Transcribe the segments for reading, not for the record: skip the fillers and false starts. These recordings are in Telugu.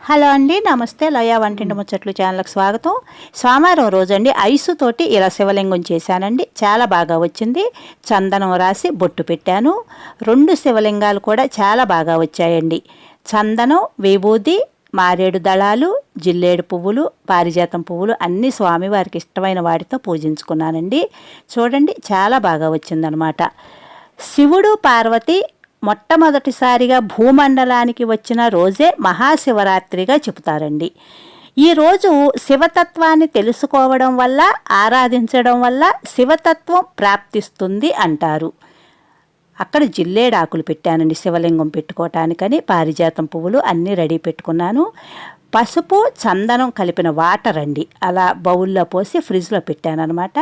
హలో అండి, నమస్తే. లయ వంటింటి ముచ్చట్లు ఛానల్కి స్వాగతం. సోమవారం రోజండి ఐసుతోటి ఇలా శివలింగం చేశానండి. చాలా బాగా వచ్చింది. చందనం రాసి బొట్టు పెట్టాను. 2 శివలింగాలు కూడా చాలా బాగా వచ్చాయండి. చందనం, విభూది, మారేడు దళాలు, జిల్లేడు పువ్వులు, పారిజాతం పువ్వులు అన్నీ స్వామివారికి ఇష్టమైన వాటితో పూజించుకున్నానండి. చూడండి, చాలా బాగా వచ్చిందనమాట. శివుడు, పార్వతి మొట్టమొదటిసారిగా భూమండలానికి వచ్చిన రోజే మహాశివరాత్రిగా చెబుతారండి. ఈరోజు శివతత్వాన్ని తెలుసుకోవడం వల్ల, ఆరాధించడం వల్ల శివతత్వం ప్రాప్తిస్తుంది అంటారు. అక్కడ జిల్లేడాకులు పెట్టానండి శివలింగం పెట్టుకోవటానికని. పారిజాతం పువ్వులు అన్నీ రెడీ పెట్టుకున్నాను. పసుపు, చందనం కలిపిన వాటర్ అండి అలా బౌల్లో పోసి ఫ్రిడ్జ్లో పెట్టానమాట.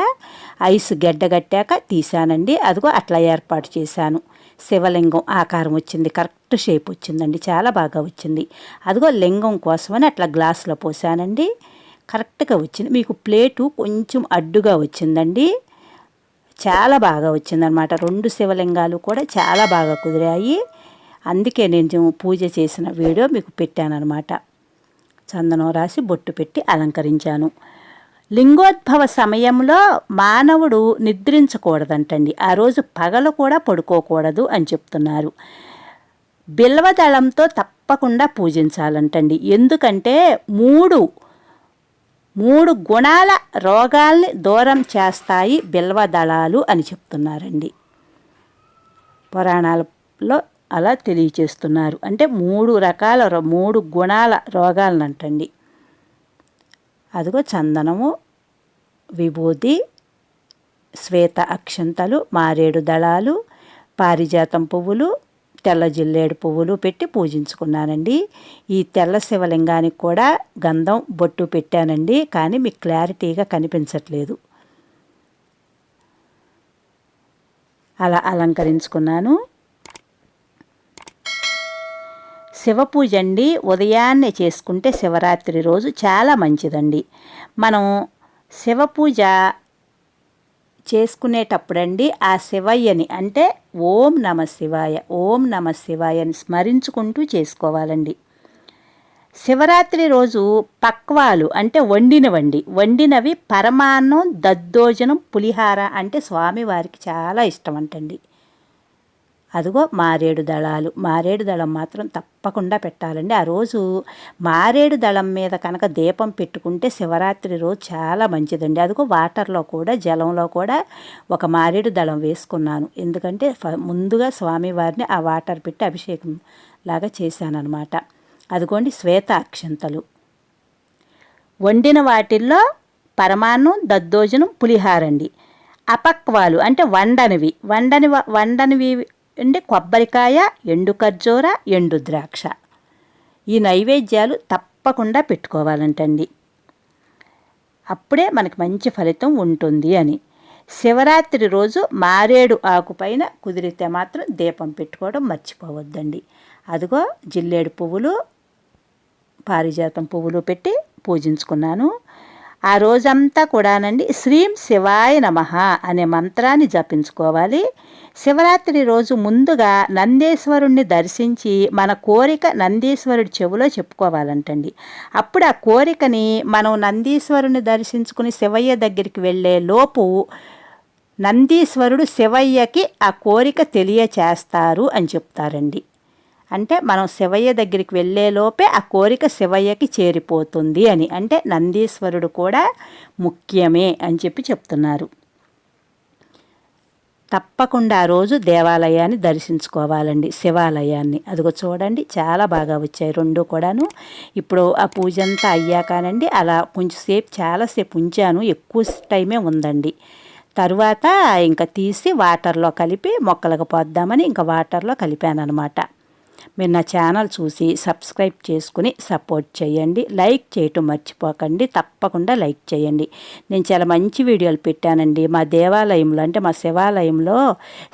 ఐస్ గడ్డగట్టాక తీసానండి. అదిగో అట్లా ఏర్పాటు చేశాను. శివలింగం ఆకారం వచ్చింది, కరెక్ట్ షేప్ వచ్చిందండి, చాలా బాగా వచ్చింది. అదిగో లింగం కోసమని అట్లా గ్లాసులో పోసానండి, కరెక్ట్గా వచ్చింది. మీకు ప్లేటు కొంచెం అడ్డుగా వచ్చిందండి, చాలా బాగా వచ్చిందనమాట. 2 శివలింగాలు కూడా చాలా బాగా కుదిరాయి. అందుకే నేను పూజ చేసిన వీడియో మీకు పెట్టానమాట. చందనం రాసి బొట్టు పెట్టి అలంకరించాను. లింగోద్భవ సమయంలో మానవుడు నిద్రించకూడదంటండి. ఆ రోజు పగలు కూడా పడుకోకూడదు అని చెప్తున్నారు. బిల్వదళంతో తప్పకుండా పూజించాలంటండి. ఎందుకంటే మూడు గుణాల రోగాల్ని దూరం చేస్తాయి బిల్వదళాలు అని చెప్తున్నారండి. పురాణాలలో అలా తెలియచేస్తున్నారు. అంటే 3 రకాల 3 గుణాల రోగాలనంటండి. అదిగో చందనము, విభూది, శ్వేత అక్షంతలు, మారేడు దళాలు, పారిజాతం పువ్వులు, తెల్ల జిల్లేడు పువ్వులు పెట్టి పూజించుకున్నానండి. ఈ తెల్ల శివలింగానికి కూడా గంధం బొట్టు పెట్టానండి, కానీ మీకు క్లారిటీగా కనిపించట్లేదు. అలా అలంకరించుకున్నాను. శివ పూజ అండి ఉదయాన్నే చేసుకుంటే శివరాత్రి రోజు చాలా మంచిదండి. మనం శివ పూజ చేసుకునేటప్పుడండి ఆ శివయ్యని అంటే ఓం నమ శివాయ, ఓం నమ శివాయ అని స్మరించుకుంటూ చేసుకోవాలండి. శివరాత్రి రోజు పక్వాలు అంటే వండినవి పరమాన్నం, దద్దోజనం, పులిహార అంటే స్వామివారికి చాలా ఇష్టం అంటండి. అదిగో మారేడు దళం మాత్రం తప్పకుండా పెట్టాలండి. ఆ రోజు మారేడు దళం మీద కనుక దీపం పెట్టుకుంటే శివరాత్రి రోజు చాలా మంచిదండి. అదిగో వాటర్లో కూడా, జలంలో కూడా ఒక మారేడు దళం వేసుకున్నాను. ఎందుకంటే ముందుగా స్వామివారిని ఆ వాటర్ పెట్టి అభిషేకం లాగా చేశానన్నమాట. అదిగోండి శ్వేత అక్షంతలు. వండిన వాటిల్లో పరమాన్నం, దద్దోజనం, పులిహారండి. అపక్వాలు అంటే వండనివి అంటే కొబ్బరికాయ, ఎండు ఖర్జూర, ఎండు ద్రాక్ష. ఈ నైవేద్యాలు తప్పకుండా పెట్టుకోవాలంటండి. అప్పుడే మనకి మంచి ఫలితం ఉంటుంది అని. శివరాత్రి రోజు మారేడు ఆకుపైన కుదిరితే మాత్రం దీపం పెట్టుకోవడం మర్చిపోవద్దండి. అదిగో జిల్లేడు పువ్వులు, పారిజాతం పువ్వులు పెట్టి పూజించుకున్నాను. ఆ రోజంతా కూడానండి శ్రీం శివాయ నమః అనే మంత్రాన్ని జపించుకోవాలి. శివరాత్రి రోజు ముందుగా నందీశ్వరుణ్ణి దర్శించి మన కోరిక నందీశ్వరుడి చెవిలో చెప్పుకోవాలంటండి. అప్పుడు ఆ కోరికని మనం నందీశ్వరుని దర్శించుకుని శివయ్య దగ్గరికి వెళ్ళే లోపు నందీశ్వరుడు శివయ్యకి ఆ కోరిక తెలియచేస్తారు అని చెప్తారండి. అంటే మనం శివయ్య దగ్గరికి వెళ్ళేలోపే ఆ కోరిక శివయ్యకి చేరిపోతుంది అని. అంటే నందీశ్వరుడు కూడా ముఖ్యమే అని చెప్తున్నారు. తప్పకుండా ఆ రోజు దేవాలయాన్ని దర్శించుకోవాలండి, శివాలయాన్ని. అదిగో చూడండి, చాలా బాగా వచ్చాయి 2 కూడాను. ఇప్పుడు ఆ పూజ అంతా అయ్యాకానండి అలా కొంచెంసేపు, చాలాసేపు ఉంచాను, ఎక్కువ టైమే ఉందండి. తరువాత ఇంకా తీసి వాటర్లో కలిపి మొక్కలకు పోద్దామని ఇంకా వాటర్లో కలిపానమాట. మీరు నా ఛానల్ చూసి సబ్స్క్రైబ్ చేసుకుని సపోర్ట్ చేయండి. లైక్ చేయటం మర్చిపోకండి, తప్పకుండా లైక్ చేయండి. నేను చాలా మంచి వీడియోలు పెట్టానండి. మా దేవాలయంలో అంటే మా శివాలయంలో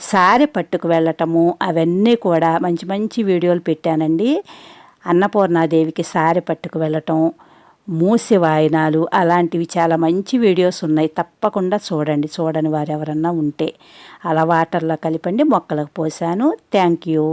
సారె పట్టుకు వెళ్ళటము అవన్నీ కూడా మంచి వీడియోలు పెట్టానండి. అన్నపూర్ణాదేవికి సారె పట్టుకు వెళ్ళటం, మూసి వాయనాలు అలాంటివి చాలా మంచి వీడియోస్ ఉన్నాయి. తప్పకుండా చూడండి, చూడని వారు ఎవరన్నా ఉంటే. అలా వాటర్లో కలిపండి మొక్కలకు పోసాను. Thank you.